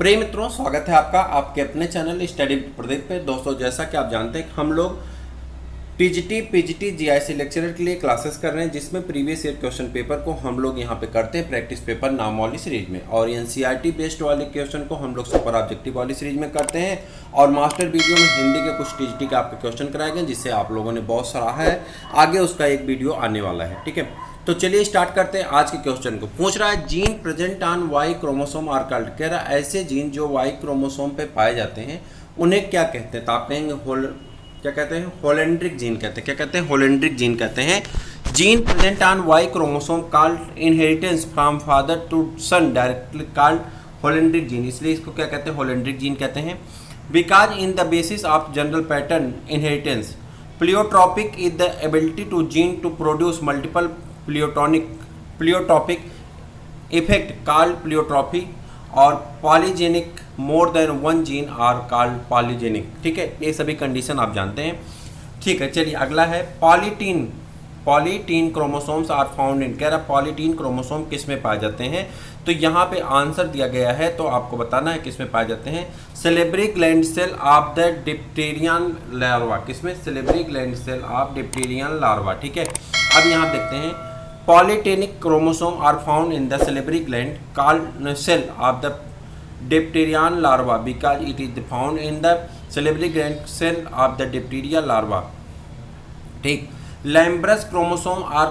प्रिय मित्रों, स्वागत है आपका आपके अपने चैनल स्टडी प्रदीप पे। दोस्तों, जैसा कि आप जानते हैं हम लोग टीजीटी पीजीटी जीआईसी लेक्चरर के लिए क्लासेस कर रहे हैं, जिसमें प्रीवियस ईयर क्वेश्चन पेपर को हम लोग यहां पे करते हैं प्रैक्टिस पेपर नाम वाली सीरीज में, और एनसीईआरटी बेस्ड वाले क्वेश्चन को हम लोग सुपर ऑब्जेक्टिव वाली सीरीज में करते हैं। और मास्टर वीडियो में हिंदी के कुछ टीजीटी के आपके क्वेश्चन कराए गए, जिससे आप लोगों ने बहुत सराहा है। आगे उसका एक वीडियो आने वाला है, ठीक है। तो चलिए स्टार्ट करते हैं आज के क्वेश्चन को। पूछ रहा है gene present on Y chromosome are called. कह रहा है ऐसे जीन जो वाई क्रोमोसोम पे पाए जाते हैं उन्हें क्या कहते हैं। तो आप कहेंगे क्या कहते हैं, होलेंड्रिक जीन कहते हैं। क्या कहते हैं, होलेंड्रिक जीन कहते हैं। Gene present on Y chromosome called inheritance from father to son directly called holandric gene. इसलिए इसको क्या कहते हैं, होलेंड्रिक जीन कहते हैं। Because in the basis of general pattern inheritance pleiotropic is the ability to gene to produce multiple pleiotropic effect called pleiotropy, और polygenic more than one gene are called polygenic. ठीक है, ये सभी condition आप जानते हैं। ठीक है, चलिए अगला है polytene chromosomes are found in. कह रहा पॉलीटीन क्रोमोसोम किस में पाए जाते हैं। तो यहाँ पे आंसर दिया गया है, तो आपको बताना है किस में पाए जाते हैं। Salivary gland cell of the dipteran larva. किसमें, salivary gland cell of dipteran larva. ठीक है, अब यहाँ देखते हैं polytenic chromosome are found in the salivary gland called cell of the dipteran larva because it is found in the salivary gland cell of the diptera larva. ठीक, lampbrush chromosome are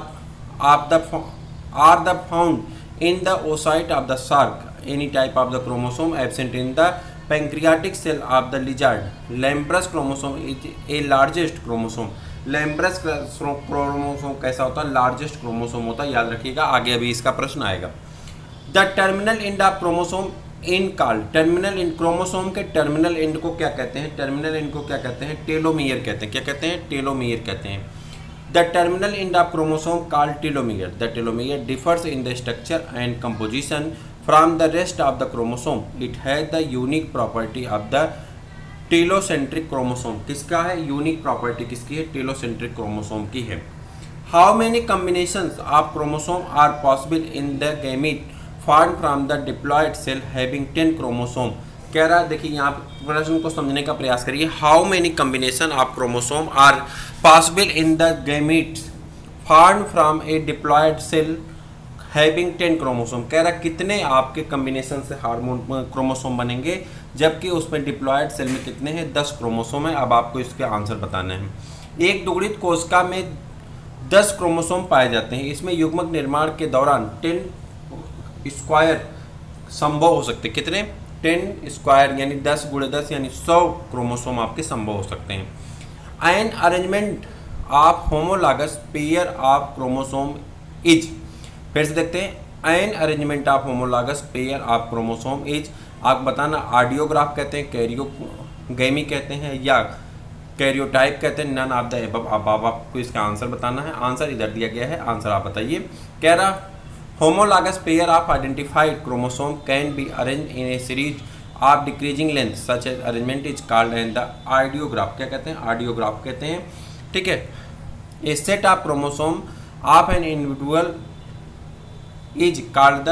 the found in the oocyte of the shark. Any type of the chromosome absent in the pancreatic cell of the lizard. Lampbrush chromosome is a largest chromosome. Lampbrush chromosome कैसा होता है, largest chromosome होता है, याद रखिएगा, आगे अभी इसका प्रश्न आएगा। The terminal end of chromosome in called. Terminal and, chromosome के टर्मिनल एंड को क्या कहते हैं, टर्मिनल एंड को क्या कहते हैं, टेलोमियर कहते हैं। क्या कहते हैं, टेलोमियर कहते हैं। The terminal end of chromosome called telomere. The telomere differs in the structure and composition from the rest of the chromosome. It has the unique property of the telocentric chromosome. किसका है, unique property किसकी है, telocentric chromosome की है। How many combinations of chromosome are possible in the gamete form from the diploid cell having 10 chromosome. कह रहा है, देखिए यहाँ प्रश्न को समझने का प्रयास करिए। How many combination of chromosome are possible in the gamete form from a diploid cell having 10 chromosome. कह रहा कितने आपके कॉम्बिनेशन से हार्मोन क्रोमोसोम बनेंगे, जबकि उसमें डिप्लॉयड सेल में कितने हैं, 10 क्रोमोसोम है। अब आपको इसके आंसर बताने हैं। एक दुगुणित कोशिका में 10 क्रोमोसोम पाए जाते हैं। इसमें युग्मक निर्माण के दौरान 10 स्क्वायर संभव हो सकते हैं। कितने, 10 स्क्वायर यानी 10 गुणे 10 यानी 100 क्रोमोसोम आपके संभव हो सकते हैं। An arrangement of homologous pair of chromosome is. फिर से देखते हैं, an arrangement of homologous pair of chromosome is. आप बताना, ऑडियोग्राफ कहते हैं, कैरियोगैमी कहते हैं, या कैरियोटाइप कहते हैं, नन ऑफ द एबव। अब आपको इसका आंसर बताना है। आंसर इधर दिया गया है, आंसर आप बताइए। कह रहा homologous pair of identified chromosome can be arrange in a series of decreasing length such as arrangement is called and the audiograph. क्या कहते हैं, ऑडियोग्राफ कहते हैं। ठीक है, a set of chromosome of an individual is called the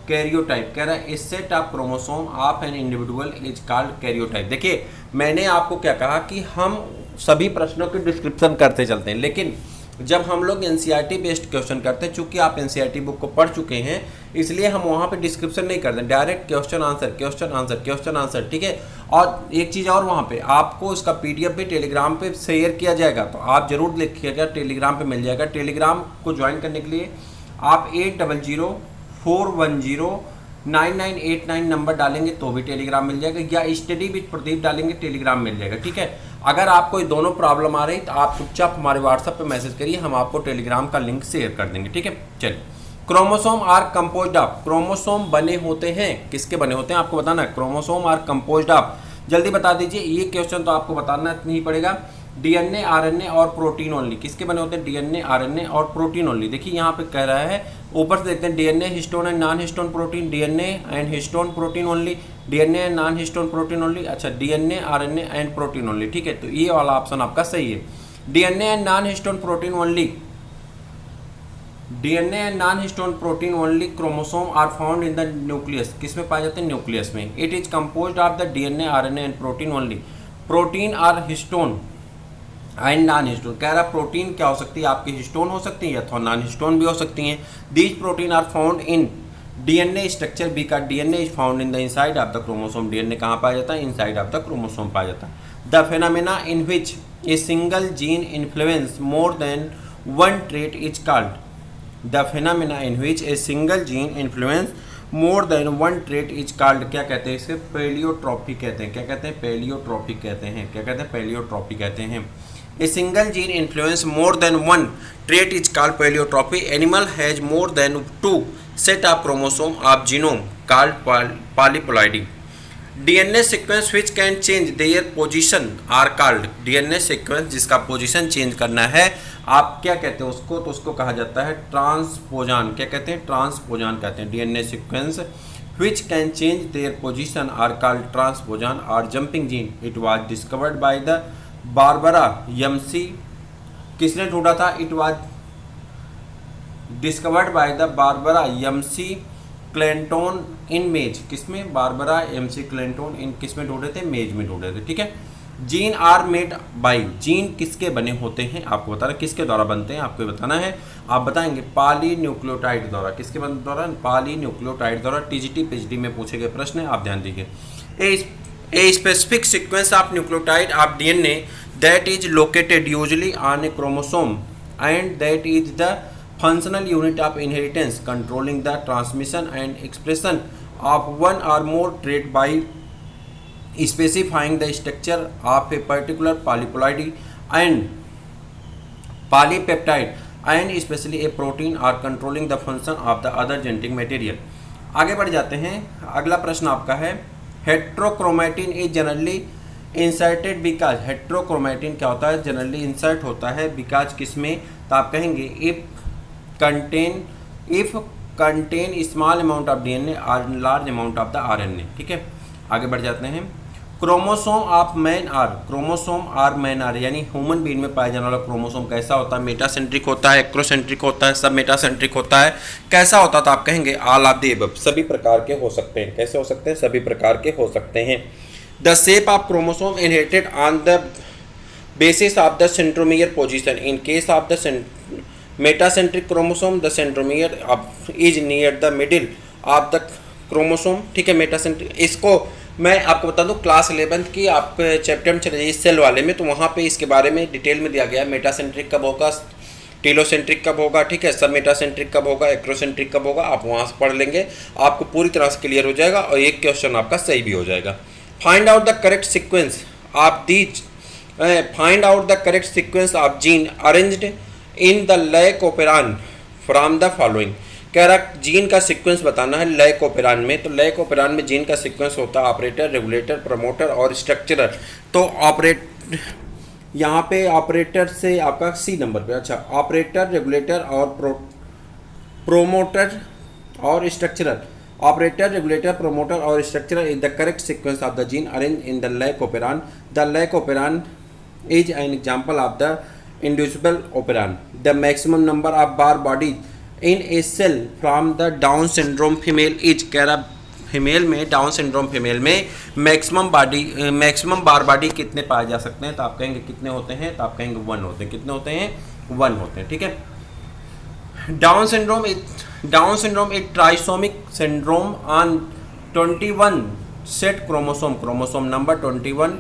karyotype. कह रहा है इस set of chromosome of an individual is called karyotype. देखिए, मैंने आपको क्या कहा कि हम सभी प्रश्नों की डिस्क्रिप्शन करते चलते हैं, लेकिन जब हम लोग एनसीईआरटी बेस्ड क्वेश्चन करते हैं, चूंकि आप एनसीईआरटी बुक को पढ़ चुके हैं, इसलिए हम वहाँ पे डिस्क्रिप्शन नहीं करते, direct question answer question answer question answer. ठीक है, और एक चीज़ और, वहाँ पे आपको इसका PDF भी टेलीग्राम पे शेयर किया जाएगा, तो आप जरूर लिखिएगा, टेलीग्राम पे मिल जाएगा। टेलीग्राम को ज्वाइन करने के लिए आप 8004109989 नंबर डालेंगे तो भी टेलीग्राम मिल जाएगा, या स्टडी विद प्रदीप डालेंगे, टेलीग्राम मिल जाएगा। ठीक है, अगर आपको ये दोनों प्रॉब्लम आ रही तो आप चुपचाप हमारे व्हाट्सएप पे मैसेज करिए, हम आपको टेलीग्राम का लिंक शेयर कर देंगे। ठीक है, चलिए। Chromosome are composed of. Chromosome बने होते हैं, किसके बने होते हैं आपको बताना है। क्रोमोसोम आर कंपोज्ड ऑफ, जल्दी बता दीजिए, ये क्वेश्चन तो आपको बताना नहीं पड़ेगा। डीएनए, आरएनए और प्रोटीन ओनली। किसके बने होते हैं, डीएनए, आरएनए और प्रोटीन ओनली। देखिए यहाँ पे कह रहा है, ऊपर से देखते हैं, DNA histone and non histone protein, DNA and histone protein only, DNA and non histone protein only. अच्छा, DNA, RNA and protein only. ठीक है, तो ये वाला ऑप्शन आपका सही है, DNA and non histone protein only DNA and non histone protein only chromosome are found in the nucleus, किस में पाए जाते हैं? न्यूक्लियस में। It is composed of the DNA RNA and protein only. Protein are histone and non histone, कह रहा protein क्या हो सकती है आपकी? हिस्टोन हो सकती है अथवा नॉन हिस्टोन भी हो सकती हैं। These protein are found in DNA structure be का DNA is found in the inside of the chromosome. DNA कहाँ पाया जाता है? इनसाइड ऑफ द क्रोमोसोम पाया जाता है। The phenomena in which a single gene influence more than one trait is called. The phenomena in which a single gene influence more than one trait is called, क्या कहते हैं इसे? पेलियोट्रॉपी कहते हैं। क्या कहते हैं? पेलियोट्रॉपी कहते हैं। क्या कहते हैं? पेलियोट्रॉपी कहते हैं। A single gene influence more than one trait is called paleotropy. Animal has more than two set of chromosome of genome called polyploidy. DNA sequence which can change their position are called, DNA sequence जिसका position change करना है आप क्या कहते हैं उसको? तो उसको कहा जाता है ट्रांसपोजान। क्या कहते हैं? ट्रांसपोजान कहते हैं। DNA sequence which can change their position are called transposon or jumping gene. It was discovered by the Barbara यमसी, किसने ढूंढा था? It was discovered by the Barbara McClintock in maize, किसमें? बारबरा एमसी क्लेंटोन इन किसमें ढूंढे थे? मेज में ढूंढे थे। ठीक है। Gene are made by, gene किसके बने होते हैं आपको बताना, किसके द्वारा बनते हैं आपको बताना है। आप बताएंगे पॉली न्यूक्लियोटाइड द्वारा। किसके द्वारा? पॉली न्यूक्लियोटाइड द्वारा। टीजीटी पीएचडी में पूछे गए प्रश्न है, आप ध्यान दीजिए। A specific sequence of nucleotide of DNA that is located usually on a chromosome and that is the functional unit of inheritance, controlling the transmission and expression of one or more trait by specifying the structure of a particular polyploid and polypeptide and especially a protein or controlling the function of the other genetic material। आगे बढ़ जाते हैं। अगला प्रश्न आपका है heterochromatin is generally inserted because. Heterochromatin क्या होता है? जनरली इंसर्ट होता है बिकॉज किसमें? तो आप कहेंगे if contain small amount of DNA और large amount of the RNA. ठीक है। आगे बढ़ जाते हैं। Chromosome of man are, chromosome are man are यानी ह्यूमन बीइंग में पाया जाने वाला क्रोमोसोम कैसा होता है? मेटासेंट्रिक होता है, एक्रोसेंट्रिक होता है, सब मेटासेंट्रिक होता है। कैसा होता है? तो आप कहेंगे ऑल ऑफ द अबव, सभी प्रकार के हो सकते हैं। कैसे हो सकते हैं? सभी प्रकार के हो सकते हैं। The shape of chromosome inherited on the basis of the centromere position. In case of the metacentric chromosome the centromere is near the middle of the chromosome. ठीक है। मेटासेंट्रिक, इसको मैं आपको बता दूं क्लास 11 की आप चैप्टर में चले जाइए सेल वाले में, तो वहाँ पे इसके बारे में डिटेल में दिया गया है। मेटासेंट्रिक कब होगा, टेलोसेंट्रिक कब होगा, ठीक है, सब मेटासेंट्रिक कब होगा, एक्रोसेंट्रिक कब होगा, आप वहाँ से पढ़ लेंगे, आपको पूरी तरह से क्लियर हो जाएगा और एक क्वेश्चन आपका सही भी हो जाएगा। Find out the correct sequence of these, find out the correct sequence of gene arranged in the lac operon from the following. कह रहा जीन का सीक्वेंस बताना है लैकोपेरान में। तो लैकोपेरान में जीन का सीक्वेंस होता है ऑपरेटर, रेगुलेटर, प्रमोटर और स्ट्रक्चरर। तो यहाँ पे ऑपरेटर से आपका सी नंबर पे, अच्छा, ऑपरेटर, रेगुलेटर और प्रोमोटर और स्ट्रक्चरर। ऑपरेटर, रेगुलेटर, प्रोमोटर और structural is the correct sequence of the gene arrange in the lac operon. The lac operon is an example of the individual operon. The maximum number of Barr body in a cell from the Down syndrome female is. कह रहा female में, Down syndrome female में maximum Barr body कितने पाए जा सकते हैं? तो आप कहेंगे कितने होते हैं? तो आप कहेंगे 1 होते हैं। कितने होते हैं? 1 होते हैं। ठीक है। डाउन सिंड्रोम एक trisomic syndrome on 21 set chromosome, chromosome number 21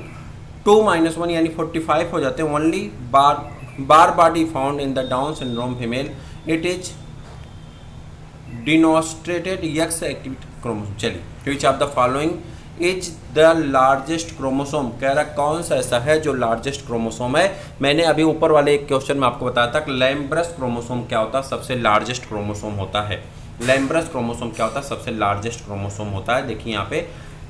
2-1 यानी 45 हो जाते हैं। Only Barr body found in the Down syndrome female, it is demonstrated X activity chromosome. चलिए, which of the following is the largest chromosome. कह रहा कौन सा ऐसा है जो लार्जेस्ट क्रोमोसोम है? मैंने अभी ऊपर वाले एक क्वेश्चन में आपको बताया था कि लैम्ब्रस क्रोमोसोम क्या होता है? सबसे लार्जेस्ट क्रोमोसोम होता है। लैम्ब्रस क्रोमोसोम क्या होता है? सबसे लार्जेस्ट क्रोमोसोम होता है। देखिए यहाँ पे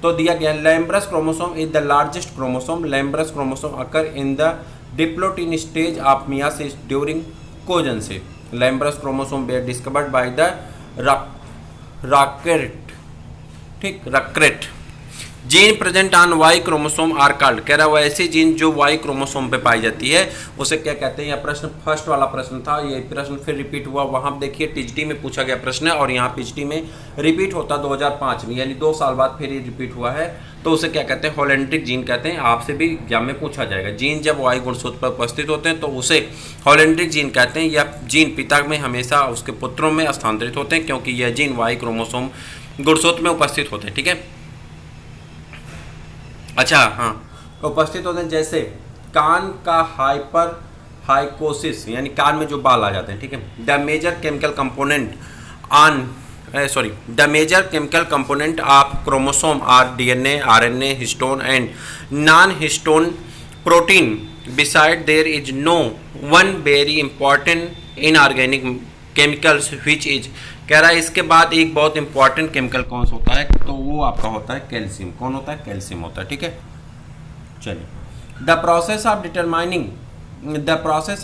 तो दिया गया lampbrush chromosome is the largest chromosome. Lampbrush chromosome occur in the diplotene stage of meiosis during oogenesis. Lampbrush chromosome were discovered by the Ruckert, ठीक, Ruckert. Gene present on Y chromosome are called, कह रहा है वो ऐसी gene जो Y chromosome पे पाई जाती है उसे क्या कहते हैं। यह प्रश्न फर्स्ट वाला प्रश्न था, ये प्रश्न फिर रिपीट हुआ, वहां देखिए टीजीटी में पूछा गया प्रश्न है और यहाँ पीजीटी में रिपीट होता 2005 में, यानी 2 साल बाद फिर ये रिपीट हुआ है। तो उसे क्या कहते हैं, होलेंड्रिक जीन कहते हैं। आपसे भी एग्जाम में पूछा जाएगा, जीन जब वाई गुणसूत्र पर उपस्थित होते हैं तो उसे होलेंड्रिक जीन कहते हैं। यह जीन पिता में हमेशा उसके पुत्रों में स्थानांतरित होते हैं क्योंकि यह जीन वाई क्रोमोसोम गुणसूत्र में उपस्थित होते हैं। ठीक है, अच्छा हाँ, उपस्थित होते हैं जैसे कान का हाइपर हाइकोसिस, यानी कान में जो बाल आ जाते हैं। ठीक है, the major chemical component the major chemical component of chromosome are DNA, RNA, histone and non histone protein. Beside there is no one very important inorganic chemicals which is, कह रहा है इसके बाद एक बहुत इंपॉर्टेंट केमिकल कौन सा होता है, तो वो आपका होता है कैल्शियम। कौन होता है, कैल्शियम होता है। ठीक है, चलिए, the process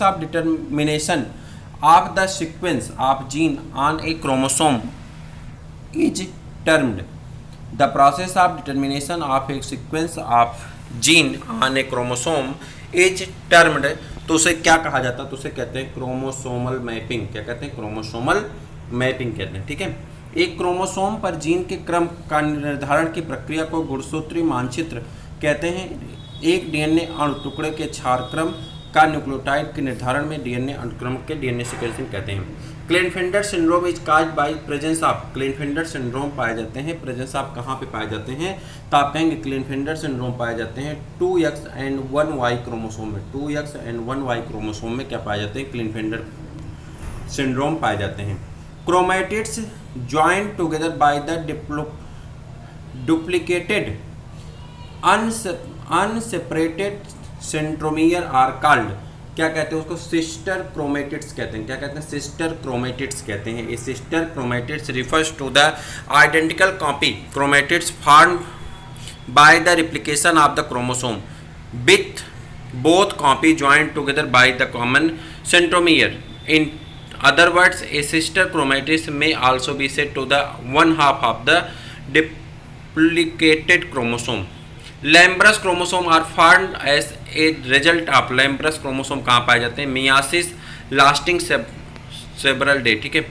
of determination of the sequence of gene on A chromosome is termed, the process of determination of A sequence of gene on A chromosome is termed, तो उसे क्या कहा जाता है, तो उसे कहते हैं क्रोमोसोमल मैपिंग। क्या कहते हैं, क्रोमोसोमल मैपिंग कहते हैं। ठीक है, एक क्रोमोसोम पर जीन के क्रम का निर्धारण की प्रक्रिया को गुणसूत्रीय मानचित्र कहते हैं। एक डीएनए अणु टुकड़े के क्षार क्रम का न्यूक्लियोटाइड के निर्धारण में डीएनए अनुक्रम के डीएनए सीक्वेंसिंग कहते हैं। Klinefelter syndrome is caused by presence of, Klinefelter syndrome पाए जाते हैं, प्रेजेंस ऑफ कहाँ पे पाए जाते हैं, तो आप कहेंगे क्लेनफेल्टर सिंड्रोम पाए जाते हैं 2X एंड 1Y क्रोमोसोम में। 2X एंड 1Y क्रोमोसोम में क्या पाए जाते हैं, क्लेनफेल्टर सिंड्रोम पाए जाते हैं। Chromatids joint together by the duplicated unseparated centromere are called, क्या कहते हैं उसको, सिस्टर क्रोमैटिड्स कहते हैं। क्या कहते हैं, सिस्टर क्रोमैटिड्स कहते हैं। ये sister chromatids refers to the identical copy chromatids formed by the replication of the chromosome with both copy joint together by the common centromere. In other words, a sister chromatid may also be said to the one half of the duplicated chromosome. Lambrous chromosome are formed as a result of Lambrous chromosome कहाँ पाए जाते हैं, myiasis lasting several day। ठीक है,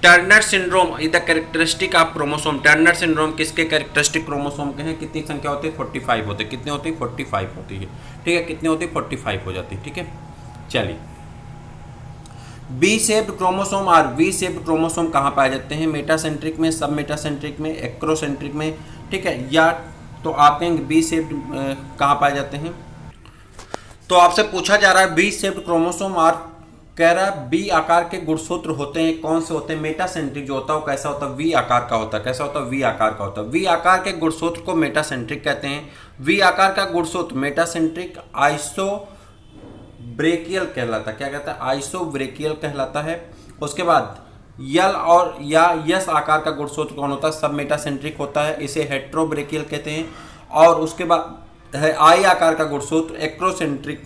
Turner syndrome is the characteristic of chromosome. Turner syndrome किसके characteristic chromosome के हैं, कितनी संख्या होती है, 45 होते हैं। कितने होते हैं, 45 होती है। ठीक है, कितने होते हैं, 45 हो जाती है। ठीक है, चलिए, बी शेप्ड क्रोमोसोम और वी शेप्ड क्रोमोसोम कहाँ पाए जाते हैं, मेटासेंट्रिक में, सब मेटासेंट्रिक में, एक्रोसेंट्रिक में। ठीक है, या तो आप कहेंगे बी शेप्ड कहाँ पाए जाते हैं, तो आपसे पूछा जा रहा है बी शेप्ड क्रोमोसोम और कह रहा है बी आकार के गुणसूत्र होते हैं, कौन से होते हैं, मेटासेंट्रिक जो होता है वो कैसा होता है, वी आकार का होता है। कैसा होता है, वी आकार का होता है। वी आकार के गुणसूत्र को मेटासेंट्रिक कहते हैं। वी आकार का गुणसूत्र मेटासेंट्रिक आइसो ब्रेकियल कहलाता है। क्या कहता है, आइसोब्रेकियल कहलाता है। उसके बाद यल और या यस आकार का गुणसूत्र कौन होता है, सब मेटासेंट्रिक होता है, इसे हेट्रोब्रेकियल कहते हैं। और उसके बाद है आई आकार का गुणसूत्र एक्रोसेंट्रिक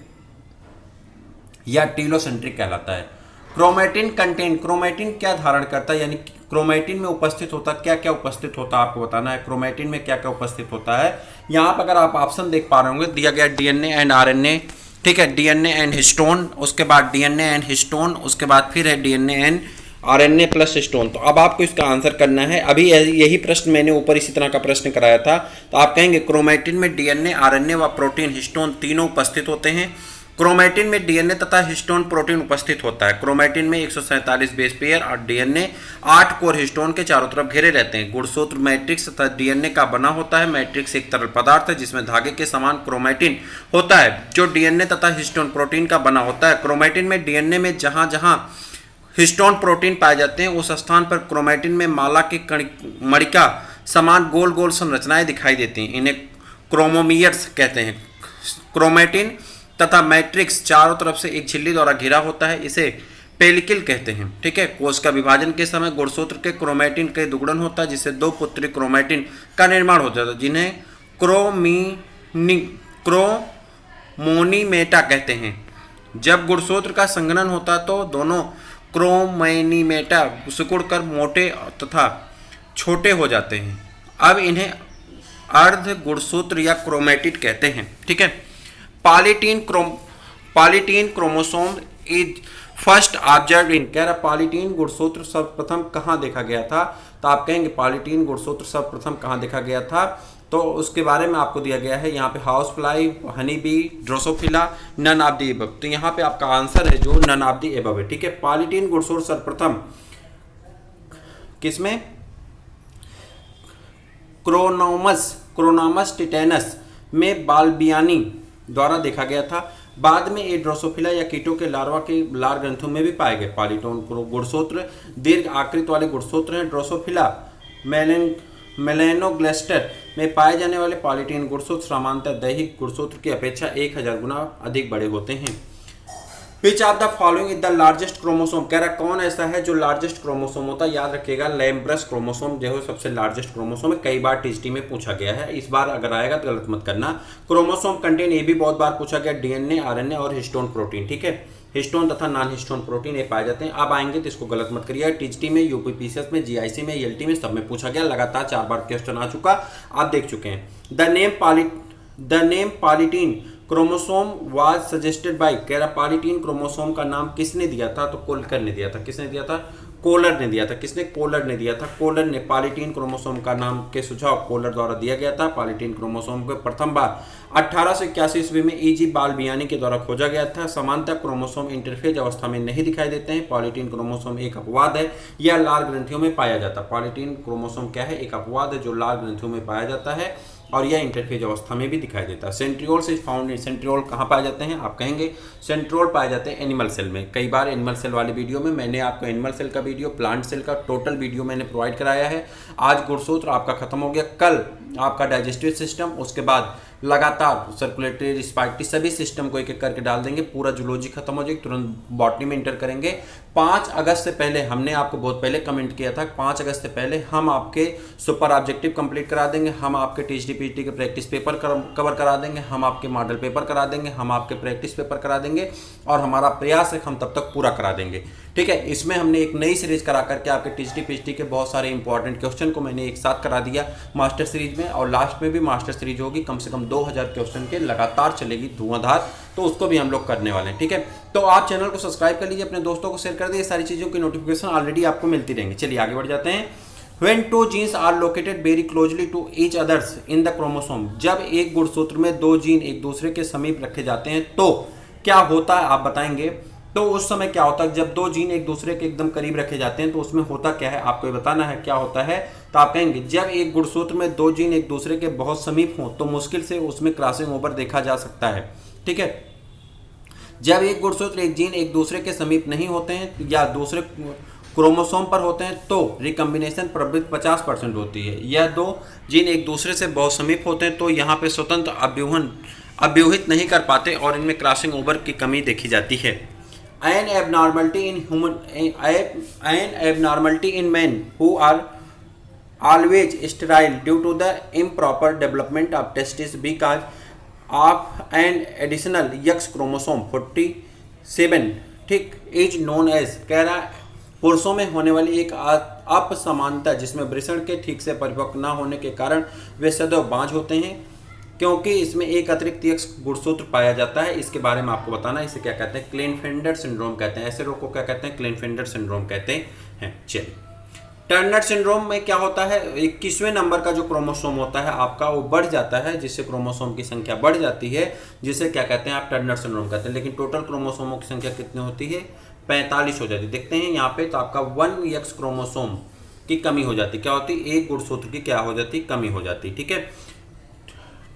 या टीलोसेंट्रिक कहलाता है। क्रोमैटिन कंटेन, क्रोमैटिन क्या धारण करता है, यानी क्रोमैटिन में उपस्थित होता क्या क्या उपस्थित होता है आपको बताना है। क्रोमैटिन में क्या क्या उपस्थित होता है, यहाँ पर अगर आप ऑप्शन देख पा रहे होंगे, दिया गया डीएनए एंड आरएनए। ठीक है, डीएनए एंड हिस्टोन, उसके बाद डीएनए एंड हिस्टोन, उसके बाद फिर है DNA and RNA plus histone. तो अब आपको इसका आंसर करना है। अभी यही प्रश्न मैंने ऊपर इसी तरह का प्रश्न कराया था। तो आप कहेंगे क्रोमैटिन में डीएनए, आरएनए व प्रोटीन, हिस्टोन तीनों उपस्थित होते हैं। क्रोमैटिन में डीएनए तथा हिस्टोन प्रोटीन उपस्थित होता है। क्रोमैटिन में 147 बेस पेयर और डीएनए 8 कोर हिस्टोन के चारों तरफ घेरे रहते हैं। गुणसूत्र मैट्रिक्स तथा डीएनए का बना होता है। मैट्रिक्स एक तरल पदार्थ है जिसमें धागे के समान क्रोमैटिन होता है जो डीएनए तथा हिस्टोन प्रोटीन का बना होता है। क्रोमैटिन में डीएनए में जहां जहां हिस्टोन प्रोटीन पाए जाते हैं उस स्थान पर क्रोमैटिन में माला की मणिका समान गोल गोल संरचनाएं दिखाई देती हैं। इन्हें क्रोमोमियर्स कहते हैं। क्रोमैटिन तथा मैट्रिक्स चारों तरफ से एक झिल्ली द्वारा घिरा होता है, इसे पेलिकल कहते हैं। ठीक है, कोश का विभाजन के समय गुणसूत्र के क्रोमैटिन के दुगुणन होता है जिससे 2 पुत्री क्रोमैटिन का निर्माण हो जाता है जिन्हें क्रोमोनीमेटा कहते हैं। जब गुणसूत्र का संघनन होता है तो दोनों क्रोमोनीमेटा सिकुड़कर मोटे तथा छोटे हो जाते हैं। अर्ध गुणसूत्र या क्रोमेटिड कहते हैं। ठीक है, polytene chromosome is first observe in, कह रहा पॉलीटीन गुणसूत्र सर्वप्रथम कहाँ देखा गया था, तो आप कहेंगे पॉलीटीन गुणसूत्र सर्वप्रथम कहाँ देखा गया था, तो उसके बारे में आपको दिया गया है यहाँ पे house fly, honey bee, Drosophila, none of the above. तो यहाँ पे आपका आंसर है जो नन ऑफ द एबव है। ठीक है, पॉलीटीन गुणसूत्र सर्वप्रथम किसमें, क्रोनोमस टिटेनस में बाल्बियानी द्वारा देखा गया था। बाद में ये ड्रोसोफिला या कीटों के लार्वा के लार ग्रंथों में भी पाए गए। पॉलीटोन गुणसूत्र दीर्घ आकृति वाले गुणसूत्र हैं। ड्रोसोफिला मेलेनोग्लेस्टर में पाए जाने वाले पॉलीटीन गुणसूत्र सामान्यतः दैहिक गुणसूत्र की अपेक्षा 1000 गुना अधिक बड़े होते हैं। विच of the following is the largest chromosome, कह रहा कौन ऐसा है जो लार्जेस्ट क्रोमोसोम होता है। याद रखिएगा लैम्ब्रस क्रोमोसोम जो है सबसे लार्जेस्ट क्रोमोसोम है। कई बार टीएसटी में पूछा गया है, इस बार अगर आएगा तो गलत मत करना। क्रोमोसोम कंटेन, ये भी बहुत बार पूछा गया, डीएनए, आरएनए और हिस्टोन प्रोटीन। ठीक है, हिस्टोन तथा नॉन हिस्टोन प्रोटीन ये पाए जाते हैं। अब आएंगे तो इसको गलत मत करिएगा। टीएसटी में, यूपीपीसीएस में, जीआईसी में, एलटी में सब में पूछा गया। लगातार 4 बार क्वेश्चन आ चुका, आप देख चुके हैं। The name polytene chromosome was suggested by, कह रहा पॉलीटीन क्रोमोसोम का नाम किसने दिया था, तो कोलकर ने दिया था। किसने दिया था, कोलर ने दिया था। किसने, कोलर ने दिया था। कोलर ने पॉलीटीन क्रोमोसोम का नाम के सुझाव कोलर द्वारा दिया गया था। पॉलीटीन क्रोमोसोम को प्रथम बार 1881 ईस्वी में ईजी बाल्बियानी के द्वारा खोजा गया था। समानतः क्रोमोसोम इंटरफेज अवस्था में नहीं दिखाई देते हैं। पॉलीटीन क्रोमोसोम एक अपवाद है, यह लाल ग्रंथियों में पाया जाता है। पॉलीटीन क्रोमोसोम क्या है, एक अपवाद है जो लाल ग्रंथियों में पाया जाता है और यह इंटरफेज अवस्था में भी दिखाई देता है। Centrioles is found in, centriole कहाँ पाए जाते हैं, आप कहेंगे सेंट्रियोल पाए जाते हैं एनिमल सेल में। कई बार एनिमल सेल वाले वीडियो में मैंने आपको एनिमल सेल का वीडियो, प्लांट सेल का टोटल वीडियो मैंने प्रोवाइड कराया है। आज गुणसूत्र आपका खत्म हो गया, कल आपका डाइजेस्टिव सिस्टम, उसके बाद लगातार सर्कुलेटरी, रिस्पायरेटरी सभी सिस्टम को एक एक करके डाल देंगे। पूरा जूलॉजी खत्म हो जाएगी, तुरंत बॉटनी में इंटर करेंगे। 5 अगस्त से पहले, हमने आपको बहुत पहले कमेंट किया था, 5 अगस्त से पहले हम आपके सुपर ऑब्जेक्टिव कंप्लीट करा देंगे, हम आपके टीएचडी पीटी के प्रैक्टिस पेपर कवर करा देंगे, हम आपके मॉडल पेपर करा देंगे, हम आपके प्रैक्टिस पेपर करा देंगे और हमारा प्रयास है हम तब तक पूरा करा देंगे। ठीक है, इसमें हमने एक नई सीरीज करा करके आपके टीएचडी पीएचडी के बहुत सारे इंपॉर्टेंट क्वेश्चन को मैंने एक साथ करा दिया मास्टर सीरीज में, और लास्ट में भी मास्टर सीरीज होगी, कम से कम 2000 क्वेश्चन के लगातार चलेगी धुआंधार, तो उसको भी हम लोग करने वाले हैं। ठीक है, तो आप चैनल को सब्सक्राइब कर लीजिए, अपने दोस्तों को शेयर कर दीजिए, सारी चीज़ों की नोटिफिकेशन ऑलरेडी आपको मिलती रहेंगी। चलिए आगे बढ़ जाते हैं। When two genes are located very closely to each others in the chromosome, जब एक गुणसूत्र में 2 जीन एक दूसरे के समीप रखे जाते हैं तो क्या होता है, आप बताएंगे। तो उस समय क्या होता है, जब 2 जीन एक दूसरे के एकदम करीब रखे जाते हैं तो उसमें होता क्या है, आपको ये बताना है क्या होता है। तो आप कहेंगे जब एक गुणसूत्र में 2 जीन एक दूसरे के बहुत समीप हों तो मुश्किल से उसमें क्रॉसिंग ओवर देखा जा सकता है। ठीक है, जब एक गुणसूत्र एक जीन एक दूसरे के समीप नहीं होते हैं या दूसरे क्रोमोसोम पर होते हैं तो रिकम्बिनेशन प्रवृत्ति 50% होती है। यह 2 जीन एक दूसरे से बहुत समीप होते हैं तो यहाँ पे स्वतंत्र अव्यूहित नहीं कर पाते और इनमें क्रॉसिंग ओवर की कमी देखी जाती है। An abnormality in men who are always sterile due to the improper development of testes because of an additional X chromosome 47, ठीक, is known as, कह रहा पुरुषों में होने वाली एक अपसमानता जिसमें वृषण के ठीक से परिपक्व न होने के कारण वे सदैव बांझ होते हैं क्योंकि इसमें एक अतिरिक्त X गुणसूत्र पाया जाता है। इसके बारे में आपको बताना है, इसे क्या कहते हैं, क्लेनफेल्डर सिंड्रोम कहते हैं। ऐसे रोग को क्या कहते हैं, क्लेनफेल्डर सिंड्रोम कहते हैं। चलिए, टर्नर सिंड्रोम में क्या होता है, 21वें नंबर का जो क्रोमोसोम होता है आपका वो बढ़ जाता है, जिससे क्रोमोसोम की संख्या बढ़ जाती है, जिसे क्या कहते हैं, आप टर्नर सिंड्रोम कहते हैं। लेकिन टोटल क्रोमोसोमों की संख्या कितनी होती है, 45 हो जाती है। देखते हैं यहाँ पे, तो आपका 1X क्रोमोसोम की कमी हो जाती, क्या होती, एक गुणसूत्र की क्या हो जाती, कमी हो जाती। ठीक है,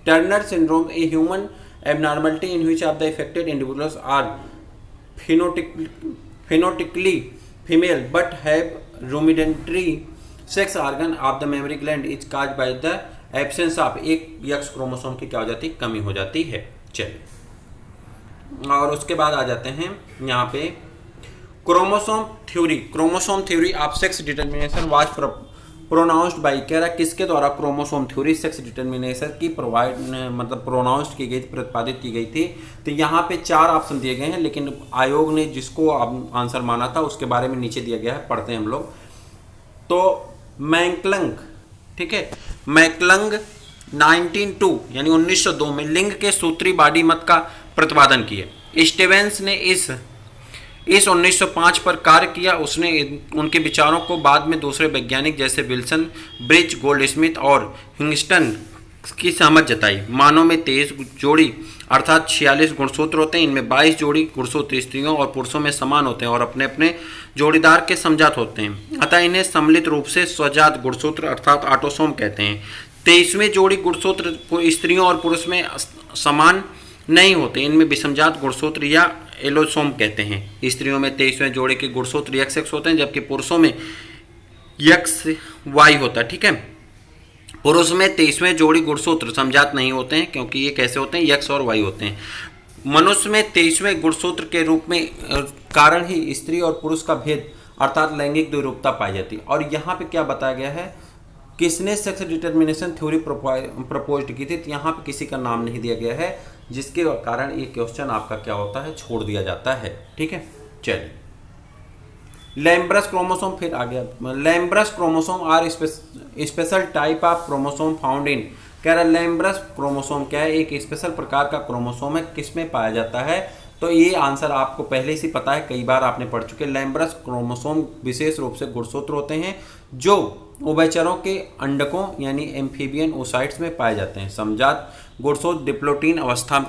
Turner syndrome a human abnormality in which of the affected individuals are phenotypically female but have rudimentary sex organ of the mammary gland is caused by the absence of एक X क्रोमोसोम की क्या हो जाती, कमी हो जाती है। चलिए, और उसके बाद आ जाते हैं यहाँ पे chromosome theory. Chromosome theory of sex determination was pronounced by, कह रहा किसके द्वारा क्रोमोसोम थ्योरी सेक्स डिटर्मिनेशन की प्रोनाउंस्ड की गई, प्रतिपादित की गई थी। तो यहाँ पे 4 ऑप्शन दिए गए हैं, लेकिन आयोग ने जिसको आंसर माना था उसके बारे में नीचे दिया गया है, पढ़ते हैं हम लोग। तो मैकलंग, ठीक है, मैकलंग 1902 यानी 1902 में लिंग के सूत्रीवादी मत का प्रतिपादन किया। स्टीवेंस ने इस 1905 पर कार्य किया। उसने उनके विचारों को बाद में दूसरे वैज्ञानिक जैसे विल्सन, ब्रिज, गोल्डस्मिथ और हिंगस्टन की समझ जताई। मानव में 23 जोड़ी अर्थात 46 गुणसूत्र होते हैं। इनमें 22 जोड़ी गुणसूत्र स्त्रियों और पुरुषों में समान होते हैं और अपने अपने जोड़ीदार के समजात होते हैं, अतः इन्हें सम्मिलित रूप से स्वजात गुणसूत्र अर्थात ऑटोसोम कहते हैं। 23वें जोड़ी गुणसूत्र स्त्रियों और पुरुष में समान नहीं होते, इनमें विषमजात गुणसूत्र या एलोसोम कहते हैं। स्त्रियों में 23वें जोड़े के गुणसूत्र XX होते हैं, जबकि पुरुषों में XY होता है। ठीक है, पुरुष में 23वें जोड़ी गुणसूत्र समजात नहीं होते हैं, क्योंकि ये कैसे होते हैं, X और Y होते हैं। मनुष्य में 23वें गुणसूत्र के रूप में कारण ही स्त्री और पुरुष का भेद अर्थात लैंगिक द्विरूपता पाई जाती है। और यहाँ पे क्या बताया गया है, किसने सेक्स डिटर्मिनेशन थ्योरी प्रपोज्ड की थी, तो यहाँ पे किसी का नाम नहीं दिया गया है, जिसके कारण ये क्वेश्चन आपका क्या होता है, छोड़ दिया जाता है। ठीक है, चलिए लैम्ब्रस क्रोमोसोम फिर आ गया। Lampbrush chromosome are special type of chromosome found in, कह रहा लैम्ब्रस क्रोमोसोम क्या है, एक स्पेशल प्रकार का क्रोमोसोम है, किसमें पाया जाता है, तो ये आंसर आपको पहले से पता है, कई बार आपने पढ़ चुके। लैम्ब्रस क्रोमोसोम विशेष रूप से गुणसूत्र होते हैं जो उभयचरों के अंडकों यानी एम्फीबियन ओसाइट्स में पाए जाते हैं। समजात गुणसूत्र डिप्लोटीन अवस्था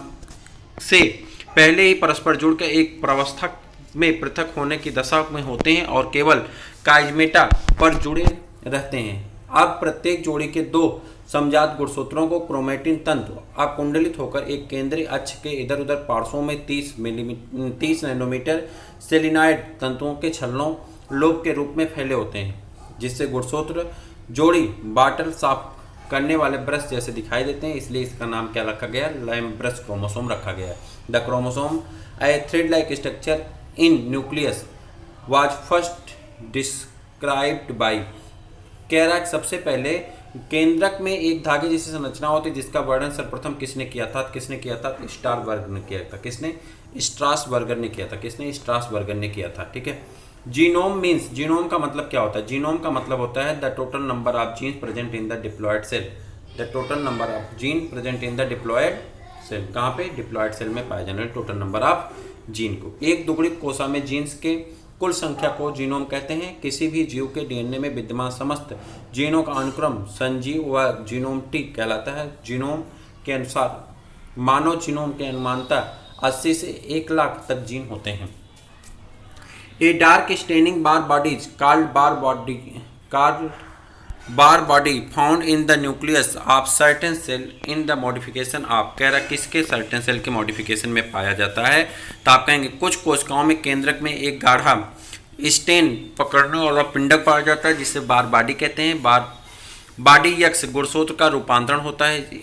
से पहले ही परस्पर जुड़कर एक प्रावस्था में पृथक होने की दशा में होते हैं और केवल काइजमेटा पर जुड़े रहते हैं। अब प्रत्येक जोड़ी के 2 समजात गुणसूत्रों को क्रोमेटिन तंतु अकुंडलित होकर एक केंद्रीय अक्ष के इधर उधर पार्श्वों में 30 नैनोमीटर सेलिनाइड तंतुओं के छल्लों लोब के रूप में फैले होते हैं, जिससे गुणसूत्र जोड़ी बाटल साफ करने वाले ब्रश जैसे दिखाई देते हैं, इसलिए इसका नाम क्या रखा गया, लैम्ब्रस क्रोमोसोम रखा गया। The chromosome A thread like structure in nucleus was first described bye, कह रहा है सबसे पहले केंद्रक में एक धागे जैसी संरचना होती है, जिसका वर्णन सर्वप्रथम किसने किया था, स्टारबर्गर ने किया था। किसने, स्ट्रासबर्गर ने किया था। किसने, स्ट्रासबर्गर ने किया था। ठीक है, जीनोम मीन्स, जीनोम का मतलब क्या होता है, जीनोम का मतलब होता है the total number of genes present in the diploid cell, the total number of gene present in the diploid cell, कहाँ पे, डिप्लॉयड सेल में पाया जाने वाले टोटल नंबर ऑफ जीन को। एक दुगुणित कोशा में जीन्स के कुल संख्या को जीनोम कहते हैं। किसी भी जीव के डीएनए में विद्यमान समस्त जीनों का अनुक्रम संजीव व जीनोमटिक कहलाता है। जीनोम के अनुसार मानव जीनोम के अनुमानतः 80 से 1 लाख तक जीन होते हैं। A dark staining Barr bodies called Barr body found in the nucleus of certain cell in the modification of, कह रहा किसके, सर्टेन सेल के मॉडिफिकेशन में पाया जाता है, तो आप कहेंगे कुछ कोशिकाओं में केंद्रक में एक गाढ़ा स्टेन पकड़ने वाला पिंडक पाया जाता है, जिसे बार बॉडी कहते हैं। बार बॉडी यक्स गुणसूत्र का रूपांतरण होता है।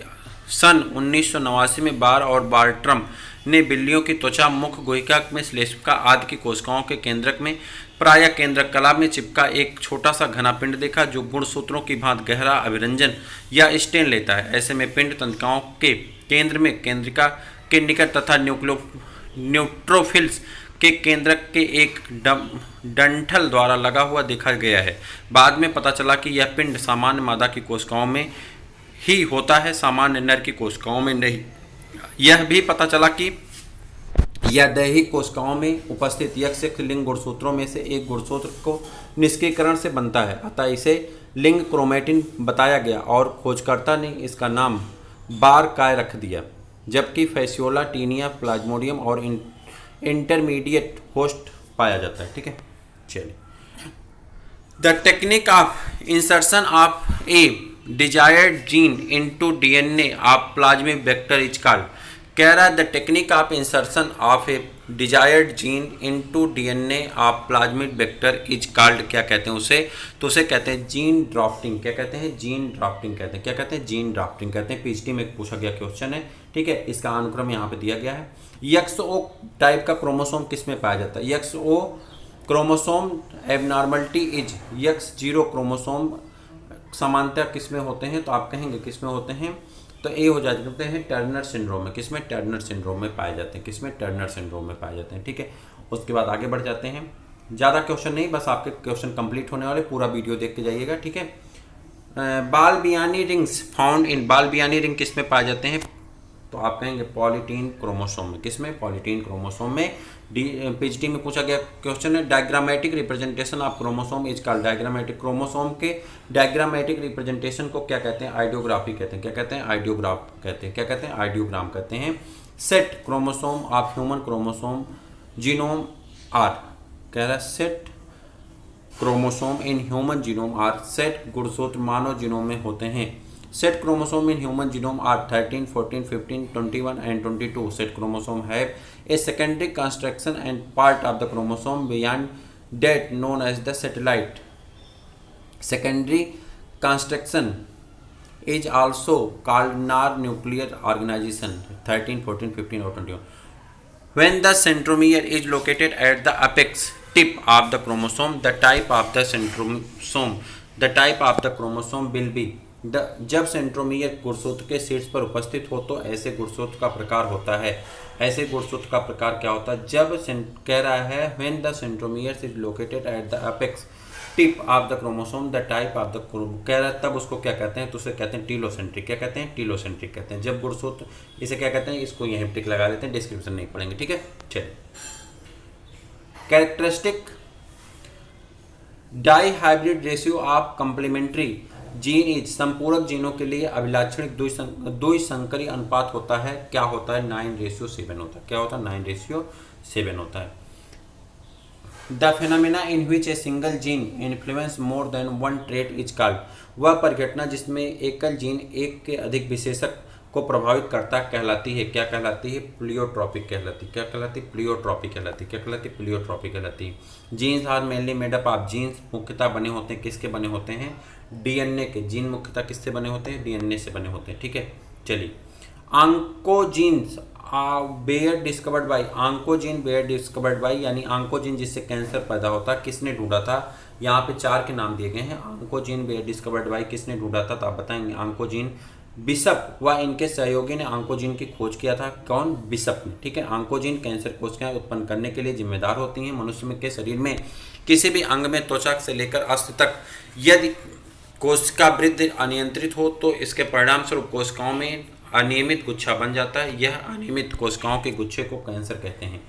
सन 1989 में बार और बार्ट्रम ने बिल्लियों की त्वचा, मुख, गुहिका में श्लेष्मिका आदि की कोशिकाओं के केंद्रक में प्रायः केंद्रक कला में चिपका एक छोटा सा घना पिंड देखा, जो गुणसूत्रों की भांति गहरा अभिरंजन या स्टेन लेता है। ऐसे में पिंड तंत्रिकाओं के केंद्र में केंद्रिका के निकट तथा न्यूट्रोफिल्स के केंद्रक के एक डंठल द्वारा लगा हुआ देखा गया है। बाद में पता चला कि यह पिंड सामान्य मादा की कोशिकाओं में ही होता है, सामान्य नर की कोशिकाओं में नहीं। यह भी पता चला कि यह दैहिक कोशिकाओं में उपस्थित यक्ष लिंग गुणसूत्रों में से एक गुणसूत्र को निष्क्रियकरण से बनता है, अतः इसे लिंग क्रोमेटिन बताया गया और खोजकर्ता ने इसका नाम बार काय रख दिया, जबकि फैसियोला, टीनिया, प्लाज्मोडियम और इंटरमीडिएट होस्ट पाया जाता है। ठीक है, चलिए the technique of insertion of A desired gene into DNA of plasmic vector is called, कह रहा है the technique of insertion of A desired gene into DNA of plasmic vector is called, क्या कहते हैं उसे, तो उसे कहते हैं जीन ड्राफ्टिंग। क्या कहते हैं, जीन ड्राफ्टिंग कहते हैं। क्या कहते हैं, जीन ड्राफ्टिंग कहते हैं। पीएचडी में पूछा गया क्वेश्चन है। ठीक है, इसका अनुक्रम यहाँ पे दिया गया है। XO टाइप का क्रोमोसोम किस में पाया जाता है, XO chromosome abnormality is X0 chromosome समानता किस में होते हैं, तो आप कहेंगे किस में होते हैं, तो ए हो जाते हैं टर्नर सिंड्रोम में। किस में, टर्नर सिंड्रोम में पाए जाते हैं। किस में, टर्नर सिंड्रोम में पाए जाते हैं। ठीक है, उसके बाद आगे बढ़ जाते हैं। ज़्यादा क्वेश्चन नहीं, बस आपके क्वेश्चन कंप्लीट होने वाले, पूरा वीडियो देख के जाइएगा। ठीक है, बालबियानी रिंग्स फाउंड इन, बालबियानी रिंग किस में पाए जाते हैं? तो आप कहेंगे पॉलीटीन क्रोमोसोम में। किसमें? पॉलीटीन क्रोमोसोम में। पीएचडी में पूछा गया क्वेश्चन है, diagrammatic representation of chromosome is called, diagrammatic, chromosome के डायग्रामेटिक रिप्रेजेंटेशन को क्या कहते हैं? आइडियोग्राफी कहते हैं। क्या कहते हैं? आइडियोग्राफ कहते हैं। क्या कहते हैं? आइडियोग्राम कहते हैं। Set chromosome of human chromosome genome are, कह रहा है set chromosome in human genome are, set गुणसूत्र मानव जीनोम में होते हैं। Set chromosome in human genome are 13, 14, 15, 21 and 22. Set chromosome have a secondary construction and part of the chromosome beyond that known as the satellite. Secondary construction is also called non-nuclear organization 13, 14, 15 or 21. When the centromere is located at the apex tip of the chromosome, the type of the chromosome will be the, जब centromere गुणसूत्र के शीर्ष पर उपस्थित हो तो ऐसे गुणसूत्र का प्रकार होता है। ऐसे गुणसूत्र का प्रकार क्या होता है? जब कह रहा है when the centromere is located at the apex tip of the chromosome, the type of the कह रहा है तब उसको क्या कहते हैं? तो उसे कहते हैं टीलोसेंट्रिक। क्या कहते हैं? टीलोसेंट्रिक कहते हैं। जब गुणसूत्र, इसे क्या कहते हैं? इसको यहीं टिक लगा लेते हैं, डिस्क्रिप्शन नहीं पढ़ेंगे, ठीक है। चलिए, characteristic dihybrid ratio of complementary gene is, संपूरक जीनों के लिए अभिलाक्षणिक द्विसंकरी अनुपात होता है। क्या होता है? 9:7 होता है। क्या होता है? 9:7 होता है। The phenomena in which a single gene influence more than one trait is called, वह परिघटना जिसमें एकल जीन एक के अधिक विशेषक को प्रभावित करता कहलाती है। क्या कहलाती है? प्लियोट्रॉपिक कहलाती है। क्या कहलाती है? प्लियोट्रॉपिक कहलाती है। क्या कहलाती है? प्लियोट्रॉपिक कहलाती है। Genes are mainly made up of, genes मुख्यतः बने होते हैं, किसके बने होते हैं? डीएनए के। जीन मुख्यतः किससे बने होते हैं? डीएनए से बने होते हैं, ठीक है। चलिए, oncogenes were discovered by, oncogene were discovered by, यानी आंकोजीन जिससे कैंसर पैदा होता है, किसने ढूंढा था? यहाँ पे 4 के नाम दिए गए हैं। आंकोजीन बेयर डिस्कवर्ड बाई किसने ढूंढा था? तो आप बताएंगे आंकोजीन बिशप व इनके सहयोगी ने आंकोजीन की खोज किया था। कौन? बिशप ने, ठीक है। आंकोजीन कैंसर कोशिकाएं उत्पन्न करने के लिए जिम्मेदार होती हैं। मनुष्य के शरीर में किसी भी अंग में त्वचा से लेकर अस्थ तक यदि कोशिका वृद्धि अनियंत्रित हो तो इसके परिणाम स्वरूप कोशिकाओं में अनियमित गुच्छा बन जाता है। यह अनियमित कोशिकाओं के गुच्छे को कैंसर कहते हैं।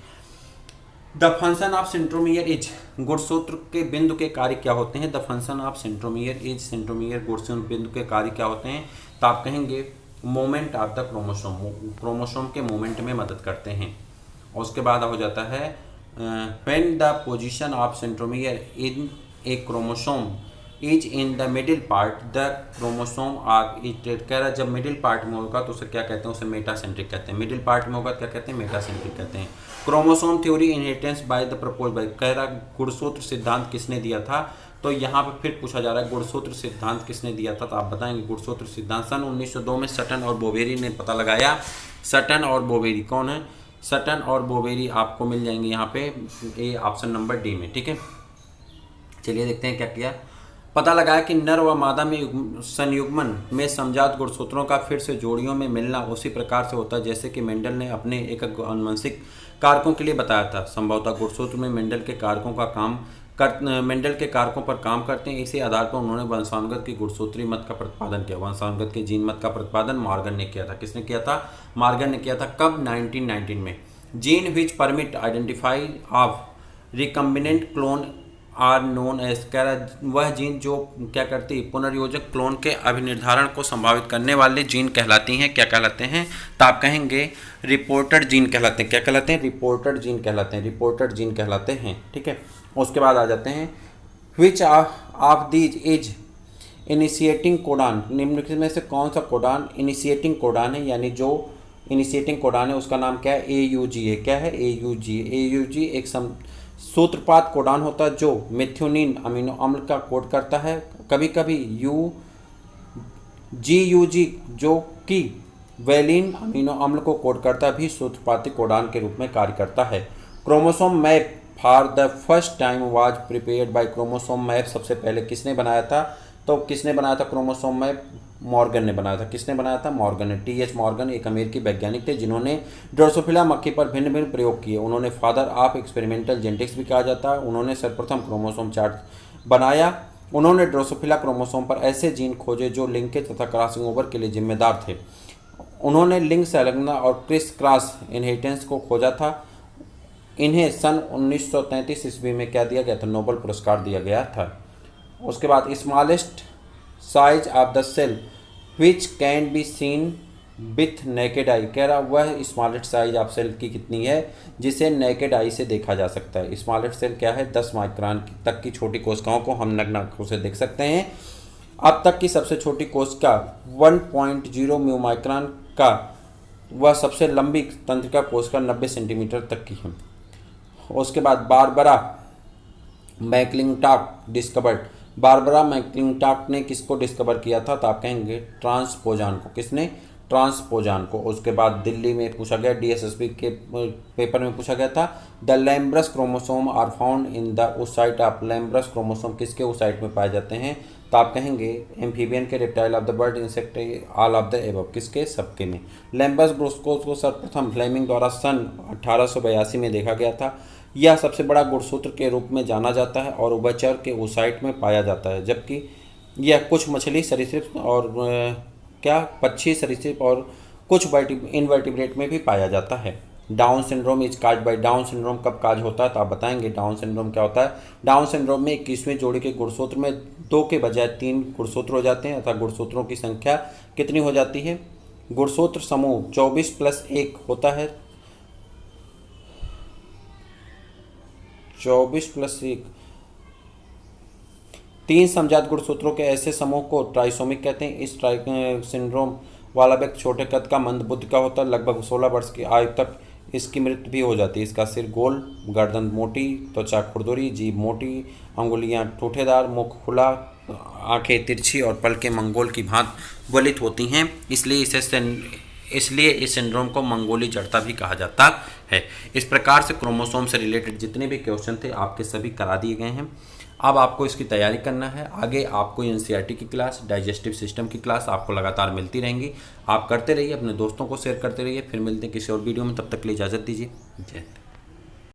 The function of centromere is, गुणसूत्र के बिंदु के कार्य क्या होते हैं? The function of centromere is, centromere गुणसूत्र बिंदु के कार्य क्या होते हैं? तो आप कहेंगे movement of the chromosome, chromosome के मूवमेंट में मदद करते हैं। और उसके बाद हो जाता है when the position of centromere in A chromosome is in the middle part the chromosome of it, कह रहा है जब मिडिल पार्ट में होगा तो उसे क्या कहते हैं? उसे मेटासेंट्रिक कहते हैं। मिडिल पार्ट में होगा क्या कहते हैं? मेटासेंट्रिक कहते हैं। Chromosome theory inheritance by the propose by, कह रहा गुणसूत्र सिद्धांत किसने दिया था? तो यहाँ पे फिर पूछा जा रहा है गुणसूत्र सिद्धांत किसने दिया था? तो आप बताएंगे गुणसूत्र सिद्धांत सन 1902 में सटन और बोवेरी ने पता लगाया। सटन और बोवेरी कौन है? सटन और बोवेरी आपको मिल जाएंगे यहाँ पे ए ऑप्शन नंबर डी में, ठीक है। चलिए देखते हैं क्या किया। पता लगाया कि नर व मादा में संयुग्मन में समजात गुणसूत्रों का फिर से जोड़ियों में मिलना उसी प्रकार से होता है जैसे कि मेंडल ने अपने एक आनुवंशिक कारकों के लिए बताया था। संभवतः गुणसूत्र में मेंडल के कारकों का काम मेंडल के कारकों पर काम करते हैं। इसी आधार पर उन्होंने वंशानुगत की गुणसूत्री मत का प्रतिपादन किया। वंशानुगत के जीन मत का प्रतिपादन मॉर्गन ने किया था। किसने किया था? मॉर्गन ने किया था। कब? 1919 में। Gene which permit identify of recombinant clone are known as, कह रहा वह जीन जो क्या करती है? पुनर्योजक क्लोन के अभिनिर्धारण को संभावित करने वाले जीन कहलाती हैं। क्या कहलाते हैं? तो आप कहेंगे रिपोर्टेड जीन कहलाते हैं। क्या कहलाते हैं? रिपोर्टेड जीन कहलाते हैं। रिपोर्टेड जीन कहलाते हैं, ठीक है। उसके बाद आ जाते हैं which of these is initiating codon, निम्नलिखित में से कौन सा कोडान इनिशिएटिंग कोडान है? यानी जो इनिशिएटिंग कोडान है उसका नाम क्या है? AUG है। क्या है? AUG। AUG एक सूत्रपात कोडान होता है जो मेथियोनिन अमीनो अम्ल का कोड करता है। कभी कभी GUG जो कि वेलिन अमीनो अम्ल को कोड करता है भी सूत्रपाती कोडान के रूप में कार्य करता है। Chromosome map for the first time was prepared by, chromosome map सबसे पहले किसने बनाया था? तो किसने बनाया था क्रोमोसोम मैप? मॉर्गन ने बनाया था। किसने बनाया था? मॉर्गन ने। TH मॉर्गन एक अमेरिकी वैज्ञानिक थे जिन्होंने ड्रोसोफिला मक्खी पर भिन्न भिन्न प्रयोग किए। उन्होंने फादर ऑफ एक्सपेरिमेंटल जेनेटिक्स भी कहा जाता है। उन्होंने सर्वप्रथम क्रोमोसोम चार्ट बनाया उन्होंने ड्रोसोफिला क्रोमोसोम पर ऐसे जीन खोजे जो लिंकेज तथा क्रॉसिंग ओवर के लिए जिम्मेदार थे। उन्होंने लिंग संलग्नता और क्रिस क्रॉस इनहेरिटेंस को खोजा था। इन्हें सन 1933 ईस्वी में क्या दिया गया था, नोबेल पुरस्कार दिया गया था। उसके बाद smallest size of the cell which can be seen with naked eye, कह रहा वह स्मॉलेस्ट साइज ऑफ सेल की कितनी है जिसे नेकेड आई से देखा जा सकता है। स्मॉलेस्ट सेल क्या है, 10 माइक्रोन तक की छोटी कोशिकाओं को हम नग्न आंखों से देख सकते हैं। अब तक की सबसे छोटी कोशिका 1.0 म्यू माइक्रोन का, वह सबसे लंबी तंत्रिका कोशिका 90 सेंटीमीटर तक की है। उसके बाद बारबरा मैकलिंटॉक डिस्कवर्ड, बारबरा मैकलिंटॉक ने किसको डिस्कवर किया था, तो आप कहेंगे ट्रांसपोजान को। किसने, ट्रांसपोजान को। उसके बाद दिल्ली में पूछा गया, डीएसएसबी के पेपर में पूछा गया था, the lampbrush chromosome are found in the oocyte of, lampbrush chromosome किसके ओसाइट में पाए जाते हैं, तो आप कहेंगे एम्फीबियन के, reptile of the bird, insect, all of the above, किसके, सबके में। लैम्ब्रस ब्रोस्कोस को सर्वप्रथम फ्लेमिंग द्वारा सन 1882 में देखा गया था। यह सबसे बड़ा गुणसूत्र के रूप में जाना जाता है और उभयचर के ओसाइट में पाया जाता है, जबकि यह कुछ मछली सरीसृप और पक्षी सरीसृप और कुछ इनवर्टिब्रेट में भी पाया जाता है। Down syndrome is cause by, Down syndrome कब काज होता है, तो आप बताएंगे डाउन सिंड्रोम क्या होता है। डाउन सिंड्रोम में 21वें जोड़ी के गुणसूत्र में 2 के बजाय 3 गुणसूत्र हो जाते हैं, अर्थात गुणसूत्रों की संख्या कितनी हो जाती है, गुणसूत्र समूह 24 + 1 होता है, 24 + 1, 3 समजात गुणसूत्रों के ऐसे समूह को ट्राइसोमिक कहते हैं। इस सिंड्रोम वाला व्यक्ति छोटे कद का, मंद बुद्धि का होता है, लगभग 16 वर्ष की आयु तक इसकी मृत्यु भी हो जाती है। इसका सिर गोल, गर्दन मोटी, त्वचा खुरदुरी, जीभ मोटी, अंगुलियां ठूठेदार, मुख खुला, आंखें तिरछी और पलकें मंगोल की भांति गलित होती हैं। इसलिए इस सिंड्रोम को मंगोली जड़ता भी कहा जाता है। इस प्रकार से क्रोमोसोम से रिलेटेड जितने भी क्वेश्चन थे आपके सभी करा दिए गए हैं। अब आपको इसकी तैयारी करना है। आगे आपको एनसीईआरटी की क्लास, डाइजेस्टिव सिस्टम की क्लास आपको लगातार मिलती रहेंगी। आप करते रहिए, अपने दोस्तों को शेयर करते रहिए। फिर मिलते हैं किसी और वीडियो में, तब तक के लिए इजाज़त दीजिए। जय हिंद।